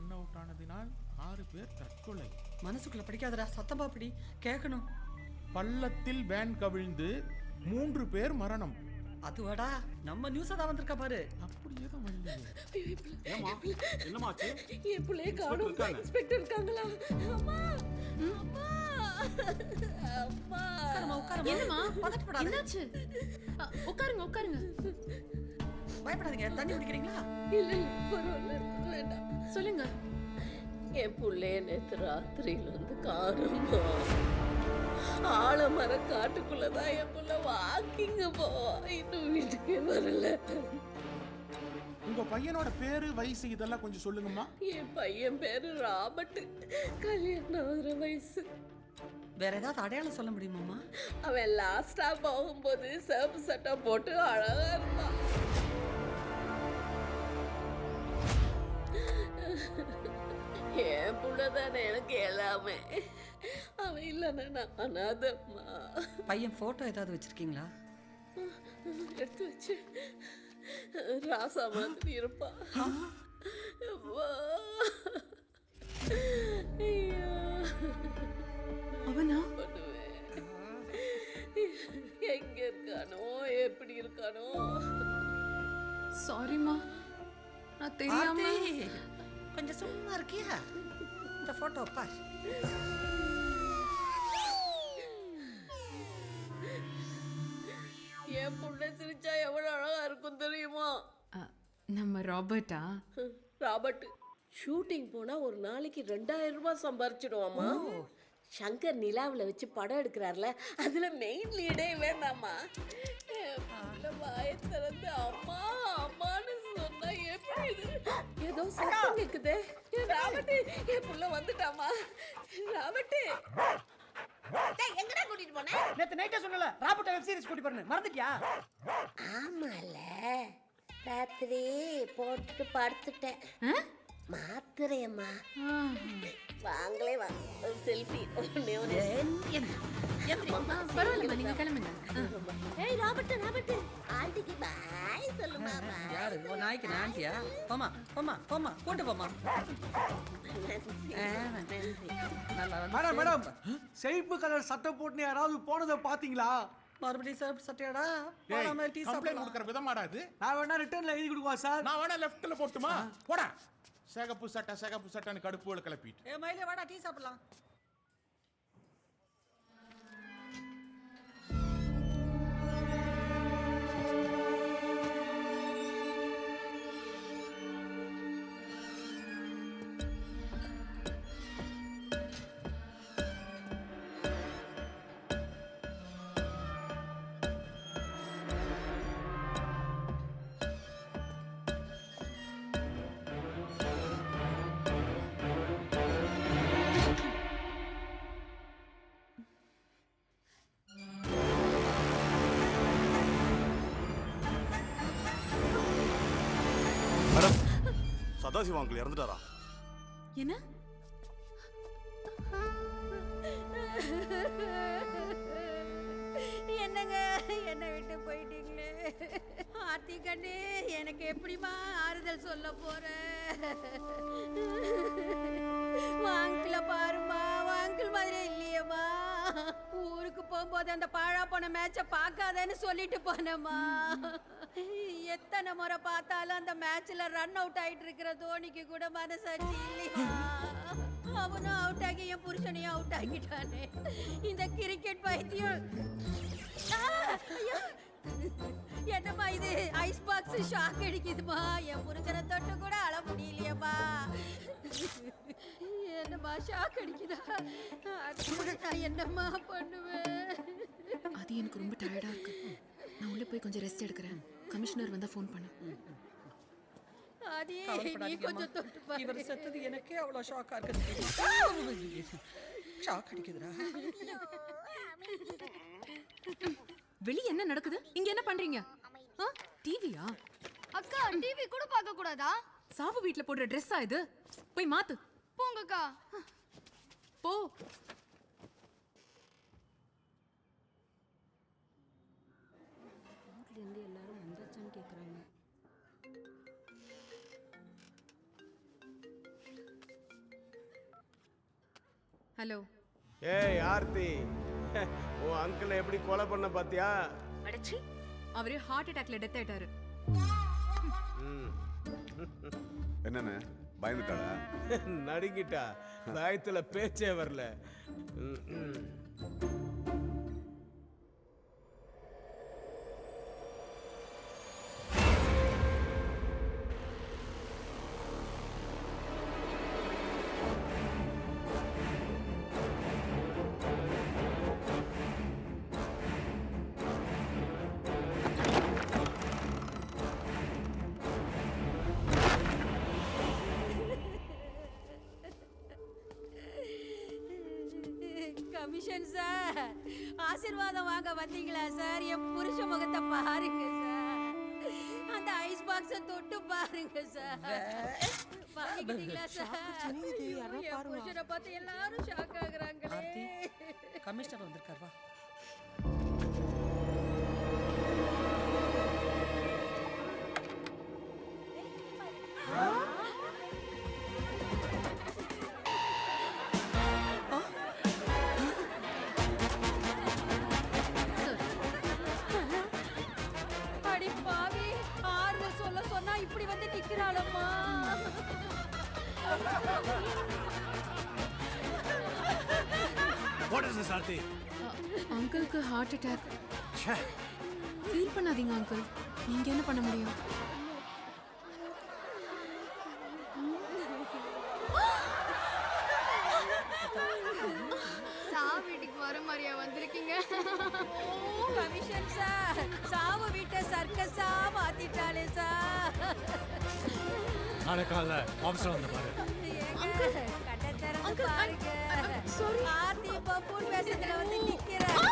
Run out ஆனதினால் 6 பேர் தற்கொலை. மனசுக்குள்ள படிக்காதடா, சத்தமா படி, கேட்கணும். பள்ளத்தில் வேன் கவிழ்ந்து 3 பேர் மரணம். அதுவாடா, நம்ம நியூஸா தான் வந்திருக்கா பாரு. அப்படியே தான் வந்து என்னமாச்சு? என் பிள்ளைய காணோம். இன்ஸ்பெக்டர் இருக்காங்களா? அம்மா அம்மா அம்மா. என்னம்மா என்னாச்சு? உட்காருங்க உட்காருங்க. பயப்படாதீங்க, தண்ணி குடிக்கிறீங்களா? இல்ல இல்ல பரவாயில்ல, வேண்டாம். சொல்லுங்க. என் பிள்ளைய நேத்து ராத்திரியில வந்து காணுமா. ஆலமர காட்டுக்குள்ளதான் என் பிள்ளை வாக்கிங்க போவா. இன்னும் வீட்டுக்கே வரல. உங்க பையனோட பேரு, வயசு இதெல்லாம் கொஞ்சம் சொல்லுங்கம்மா. என் பையன் பேரு ராபர்ட். கல்யாணம் ஆகிற வயசு. வேற ஏதாவது அடையாளம் சொல்ல முடியுமாம்மா? அவன் லாஸ்டா போகும்போது சிவப்பு சட்டை போட்டு அழகா இருந்தான். என் புள்ளதானே எனக்கு எல்லாமே. அவன் இல்லைன்னா நான் அனாதம்மா. பையன் போட்டோ ஏதாவது வச்சிருக்கீங்களா? எடுத்து வச்சு ராசா மாதிரி இருப்பான். அவனா? எங்க இருக்கானோ, எப்படி இருக்கானோ. சாரிம்மா, நான் தெரியாம. கொஞ்சம் சும்மா இருக்கியா? இந்த போட்டோ பார். என் புள்ள சிரிச்சா எவ்வளவு அழகா இருக்கும் தெரியுமா? நம்ம ராபர்ட்டா? ராபர்ட் ஷூட்டிங் போனா ஒரு நாளைக்கு 2000 ரூபாய் சம்பாரிச்சிடுவாமா. சங்கர் நிலாவில் வச்சு படம் எடுக்கிறார்ல, அதுல மெயின் லீடே வேண்டாமா. வாயை திறந்து அம்மா அம்மான்னு சொன்னா எப்படி இது? ஏதோ சத்தம் கேக்குதே. ராபர்ட், என் புள்ள வந்துட்டாமா. ராபர்ட் எங்கடா கூட்டிட்டு போன? நேத்து நைட்டே சொன்னல, ராபர்ட் வெப் சீரிஸ் கூட்டி போறேன்னு, மறந்துட்டியா? ஆமால, ராத்திரி போட்டுட்டு படுத்துட்டேன். மாத்திரையம்மா. வாங்களே வா, ஒரு செல்ஃபி. பரவாயில்ல, நீங்க கிளம்புங்க. ஏய் ராபர்ட், ராபர்ட் ஆண்டிக்கு பாய் சொல்லுமா. யாரு? ஒரு நாய்க்கு ஆண்டியா? போமா போமா போமா, கூட்டு போமா. மேடம் மேடம், செழிப்பு கலர் சட்டை போட்டு யாராவது போனதை பாத்தீங்களா? மறுபடியும் சிவப்பு சட்டையாடா? கம்ப்ளைண்ட் கொடுக்கற விதமாடா இது? நான் வேணா ரிட்டர்ன்ல எழுதி கொடுக்குவா சார். நான் வேணா லெஃப்ட்ல போட்டுமா? போடா. சிகப்பு சட்டைன்னு கடுப்புல கிளப்பிட்டு. ஏ மயிலே வாடா, டீ சாப்பிடலாம். சதாசிவம் அங்கிள் இறந்துட்டாரா? என்ன? என்னங்க, என்ன விட்டு போயிட்டீங்களே. ஆர்த்தி கண்ணு, எனக்கு எப்படிமா ஆறுதல் சொல்ல போற? வாங்கில பாருமா, வாங்கில் மாதிரி இல்லையம்மா. ஊருக்கு போகும்போது அந்த பாழா போன மேட்சை பார்க்காதேன்னு சொல்லிட்டு போனேம்மா. எத்தனை முறை பார்த்தாலும் அந்த மேட்ச்ல ரன் அவுட் ஆயிட்டு இருக்கிற தோனிக்கு கூட மனசாட்சி இல்லையா? அவனும் அவுட் ஆகி என் புருஷனையும் அவுட் ஆகிட்டானே. இந்த கிரிக்கெட் பைத்தியம். என்னம்மா இது? ஐஸ் பாக்ஸ் ஷாக் அடிக்குதுமா. என் புருஷனை தொட்டு கூட அழ முடியலையம்மா. என்னம்மா ஷாக் அடிக்குதா? நான் என்னம்மா பண்ணுவேன்? அது எனக்கு ரொம்ப டயர்டா இருக்கு. நான் உள்ள போய் கொஞ்சம் ரெஸ்ட் எடுக்கிறேன். கமிஷனர் வந்தா ஃபோன் பண்ணு. அதே நீ கொஞ்சம் தொட்டு பாரு. இவர் செத்தது எனக்கே அவ்வளவு ஷாக்கா இருக்கு. ஷாக் அடிக்குதுடா. வெளிய என்ன நடக்குது? இங்க என்ன பண்றீங்க? டிவியா? அக்கா, டிவி கூட பார்க்க கூடாதா? சாவு வீட்ல போடுற ட்ரெஸ்ஸா இது? போய் மாத்து. போங்கக்கா. போ. வீட்ல இருந்து எல்லாரும் வந்தாச்சான்னு கேக்குறாங்க. ஹலோ. ஏய் ஆர்த்தி, உன் அங்கிளை எப்படி கொலை பண்ண பாத்தியா? அவரு ஹார்ட் அட்டாக்ல டெத் ஆயிட்டாரு. என்னண்ணே பயந்துட்டாளா? நடுங்கிட்டா, பயத்துல பேச்சே வரல. கமிஷன் சார், ஆசீர்வாதம் வாங்க வந்தீங்களா சார்? என் புருஷ முகத்தை பாருங்க சார், அந்த ஐஸ் பாக்ஸ தொட்டு பாருங்க சார். பாருங்களா சார்? என் புருஷனை பார்த்து எல்லாரும் ஷாக் ஆகுறாங்களே. கமிஷனர் வந்திருக்கார் வா. அடி பாவி, ஆறுதல் சொல்ல சொன்னா இப்படி வந்து நிக்கிறாளம்மா. What is this, Aarti? அங்கிளுக்கு ஹார்ட் அட்டாக். ஃபீல் பண்ணாதீங்க அங்கிள். நீங்க என்ன பண்ண முடியும்? வீட்டுக்கு வர மாதிரியா வந்திருக்கீங்க? கமிஷன் சார், சாவு வீட்டை சர்க்கஸா மாத்திட்டாளே சார். நாளை காலைல ஆஃபீஸில் வந்து பாரு. கட்டத்தரங்க பாருங்க. ஆர்த்தி பப்பூர் வேஷத்துல வந்து நிக்கிறாங்க.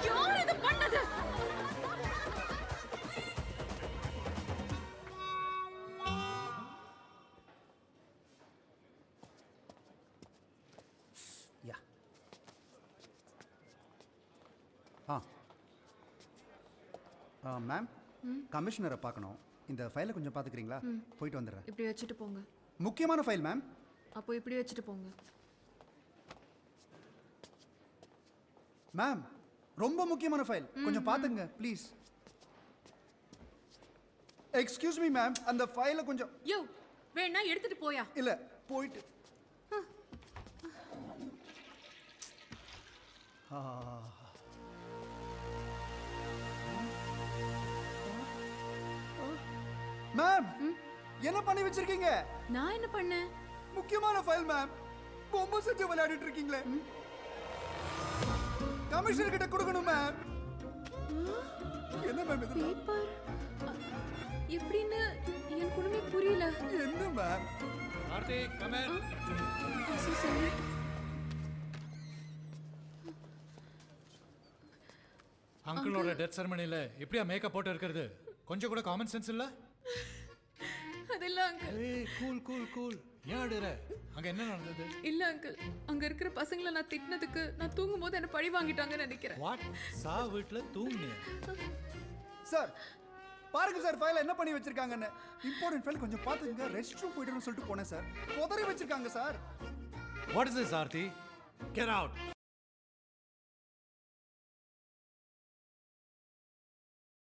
யார் இது பண்ணது? மேம், கமிஷனரை பார்க்கணும். இந்த ஃபைலை கொஞ்சம் பார்த்துக்கிறீங்களா? போயிட்டு வந்துடுறேன். இப்படி வச்சுட்டு போங்க. முக்கியமான ஃபைல் மேம். அப்போ இப்படி வச்சுட்டு போங்க. மேம், ரொம்ப முக்கியமான ஃபைல், கொஞ்சம் பார்த்துங்க ப்ளீஸ். எக்ஸ்கியூஸ் மீ மேம், அந்த ஃபைலை கொஞ்சம். யோ, வேணா எடுத்துட்டு போயா? இல்லை, போயிட்டு. மேம், என்ன பண்ணி வச்சிருக்கீங்க? நான் என்ன பண்ணேன்? முக்கியமான ஃபைல் மேம். பொம்மை செஞ்சு விளையாடிட்டு இருக்கீங்களே. கமிஷனர் கிட்ட கொடுக்கணும் மேம். என்ன மேம் இது? பேப்பர் எப்படின்னு எனக்கு ஒண்ணுமே புரியல. என்ன ma'am? Aarti, come in. So sorry. அங்கிளோட டெத் செரமனில எப்படியா மேக்கப் போட்டு இருக்கிறது? கொஞ்சம் கூட காமன் சென்ஸ் இல்ல? அதெல்லாம் அங்கிள். ஏய், கூல் கூல் கூல். ஏன் அழுற? அங்க என்ன நடந்தது? இல்ல அங்கிள், அங்க இருக்கிற பசங்களை நான் திட்டினதுக்கு நான் தூங்கும்போது என்ன பழி வாங்கிட்டாங்கன்னு நினைக்கிறேன். வாட்? சா வீட்ல தூங்குனியா? சார், பாருங்க சார் ஃபைல என்ன பண்ணி வச்சிருக்காங்கன்னு. இம்பார்ட்டன்ட் ஃபைல் கொஞ்சம் பார்த்துங்க. ரெஸ்ட் ரூம் போயிட்டுன்னு சொல்லிட்டு போனேன் சார். உதறி வச்சிருக்காங்க sir. What is this, Aarti? Get out.